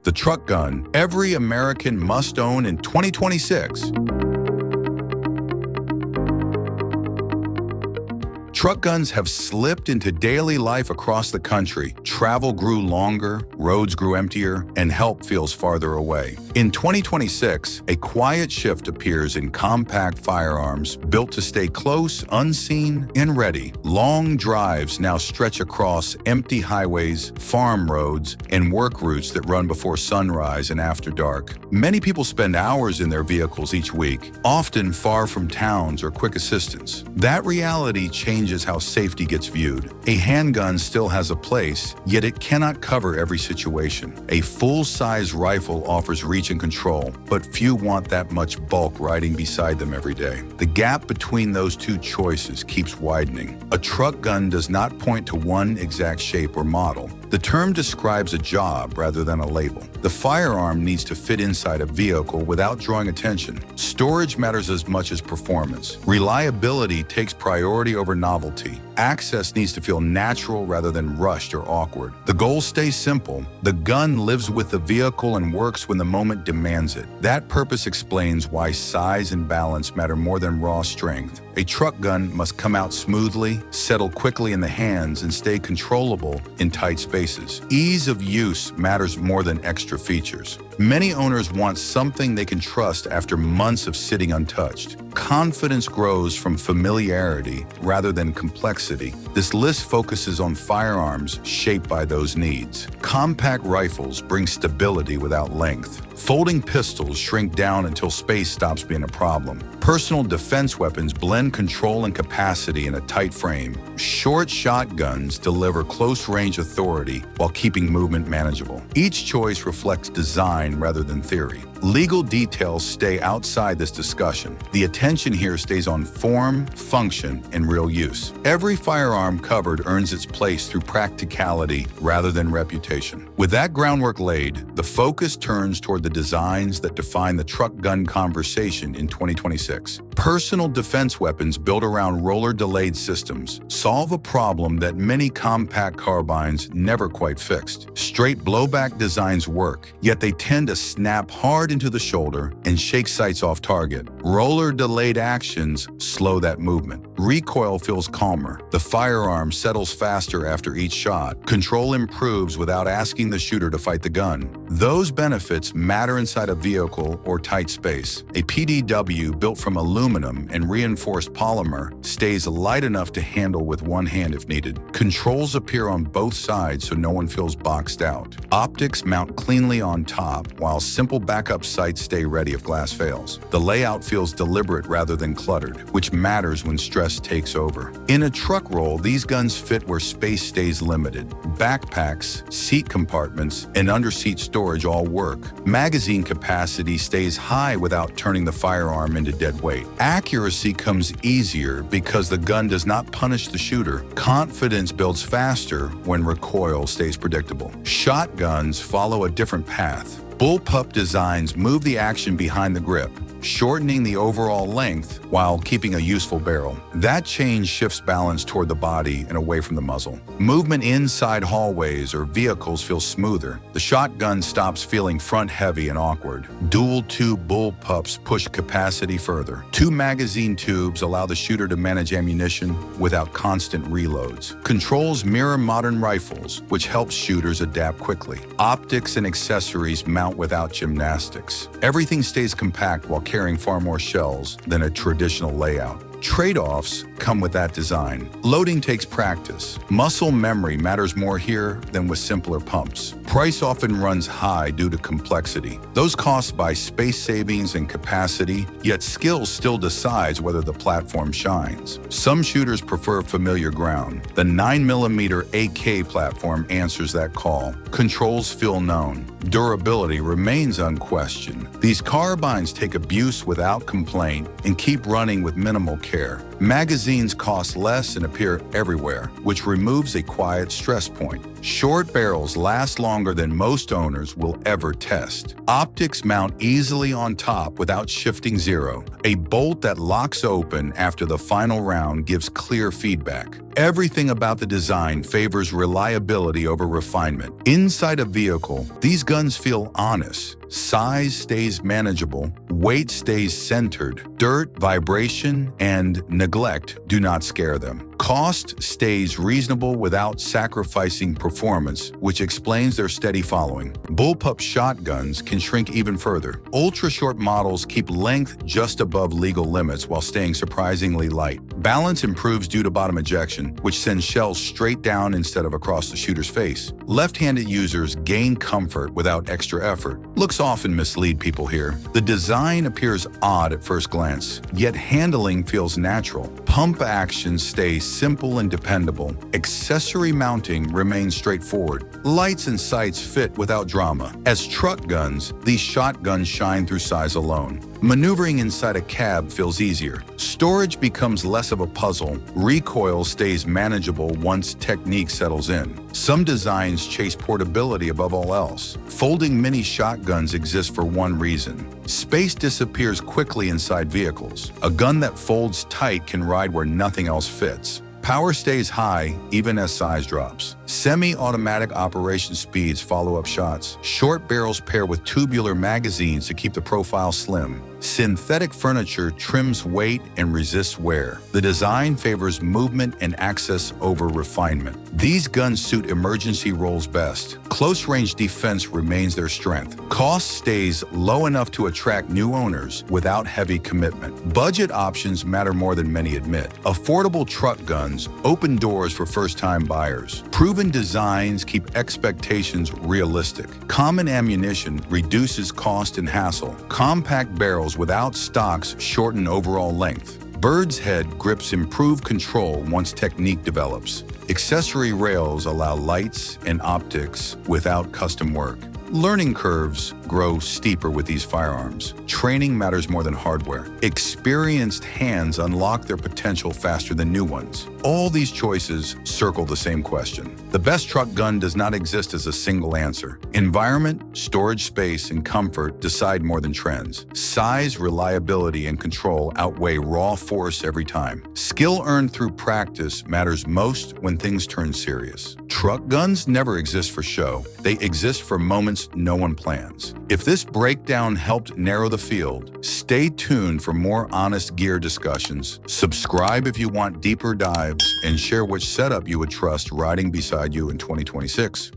the truck gun every American must own in 2026. Truck guns have slipped into daily life across the country. Travel grew longer, roads grew emptier, and help feels farther away. In 2026, a quiet shift appears in compact firearms built to stay close, unseen, and ready. Long drives now stretch across empty highways, farm roads, and work routes that run before sunrise and after dark. Many people spend hours in their vehicles each week, often far from towns or quick assistance. That reality changes how safety gets viewed. A handgun still has a place, yet it cannot cover every situation. A full-size rifle offers reach and control, but few want that much bulk riding beside them every day. The gap between those two choices keeps widening. A truck gun does not point to one exact shape or model. The term describes a job rather than a label. The firearm needs to fit inside a vehicle without drawing attention. Storage matters as much as performance. Reliability takes priority over novelty. Access needs to feel natural rather than rushed or awkward. The goal stays simple. The gun lives with the vehicle and works when the moment demands it. That purpose explains why size and balance matter more than raw strength. A truck gun must come out smoothly, settle quickly in the hands, and stay controllable in tight spaces. Ease of use matters more than extra features. Many owners want something they can trust after months of sitting untouched. Confidence grows from familiarity rather than complexity. This list focuses on firearms shaped by those needs. Compact rifles bring stability without length. Folding pistols shrink down until space stops being a problem. Personal defense weapons blend control and capacity in a tight frame. Short shotguns deliver close-range authority while keeping movement manageable. Each choice reflects design rather than theory. Legal details stay outside this discussion. The attention here stays on form, function, and real use. Every firearm covered earns its place through practicality rather than reputation. With that groundwork laid, the focus turns toward the designs that define the truck gun conversation in 2026. Personal defense weapons built around roller-delayed systems solve a problem that many compact carbines never quite fixed. Straight blowback designs work, yet they tend to snap hard into the shoulder and shake sights off target. Roller-delayed actions slow that movement. Recoil feels calmer. The firearm settles faster after each shot. Control improves without asking the shooter to fight the gun. Those benefits matter inside a vehicle or tight space. A PDW built from aluminum and reinforced polymer stays light enough to handle with one hand if needed. Controls appear on both sides so no one feels boxed out. Optics mount cleanly on top, while simple backup sights stay ready if glass fails. The layout feels deliberate rather than cluttered, which matters when stress takes over. In a truck roll, these guns fit where space stays limited. Backpacks, seat compartments, and under-seat storage all work. Magazine capacity stays high without turning the firearm into dead weight. Accuracy comes easier because the gun does not punish the shooter. Confidence builds faster when recoil stays predictable. Shotguns follow a different path. Bullpup designs move the action behind the grip, shortening the overall length while keeping a useful barrel. That change shifts balance toward the body and away from the muzzle. Movement inside hallways or vehicles feels smoother. The shotgun stops feeling front-heavy and awkward. Dual-tube bullpups push capacity further. 2 magazine tubes allow the shooter to manage ammunition without constant reloads. Controls mirror modern rifles, which helps shooters adapt quickly. Optics and accessories mount without gymnastics. Everything stays compact while carrying far more shells than a traditional layout. Trade-offs come with that design. Loading takes practice. Muscle memory matters more here than with simpler pumps. Price often runs high due to complexity. Those costs buy space savings and capacity, yet skill still decides whether the platform shines. Some shooters prefer familiar ground. The 9mm AK platform answers that call. Controls feel known. Durability remains unquestioned. These carbines take abuse without complaint and keep running with minimal care. Magazines cost less and appear everywhere, which removes a quiet stress point. Short barrels last longer than most owners will ever test. Optics mount easily on top without shifting zero. A bolt that locks open after the final round gives clear feedback. Everything about the design favors reliability over refinement. Inside a vehicle, these guns feel honest. Size stays manageable, weight stays centered, dirt, vibration, and neglect do not scare them. Cost stays reasonable without sacrificing performance, which explains their steady following. Bullpup shotguns can shrink even further. Ultra-short models keep length just above legal limits while staying surprisingly light. Balance improves due to bottom ejection, which sends shells straight down instead of across the shooter's face. Left-handed users gain comfort without extra effort. Looks often mislead people here. The design appears odd at first glance, yet handling feels natural. Pump action stays simple and dependable. Accessory mounting remains straightforward. Lights and sights fit without drama. As truck guns, these shotguns shine through size alone. Maneuvering inside a cab feels easier. Storage becomes less of a puzzle. Recoil stays manageable once technique settles in. Some designs chase portability above all else. Folding mini shotguns exist for one reason. Space disappears quickly inside vehicles. A gun that folds tight can ride where nothing else fits. Power stays high even as size drops. Semi-automatic operation speeds follow up shots. Short barrels pair with tubular magazines to keep the profile slim. Synthetic furniture trims weight and resists wear. The design favors movement and access over refinement. These guns suit emergency roles best. Close-range defense remains their strength. Cost stays low enough to attract new owners without heavy commitment. Budget options matter more than many admit. Affordable truck guns open doors for first-time buyers. Proven designs keep expectations realistic. Common ammunition reduces cost and hassle. Compact barrels without stocks shorten overall length. Bird's head grips improve control once technique develops. Accessory rails allow lights and optics without custom work. Learning curves grow steeper with these firearms. Training matters more than hardware. Experienced hands unlock their potential faster than new ones. All these choices circle the same question. The best truck gun does not exist as a single answer. Environment, storage space, and comfort decide more than trends. Size, reliability, and control outweigh raw force every time. Skill earned through practice matters most when things turn serious. Truck guns never exist for show. They exist for moments no one plans. If this breakdown helped narrow the field, stay tuned for more honest gear discussions. Subscribe if you want deeper dives, and share which setup you would trust riding beside you in 2026.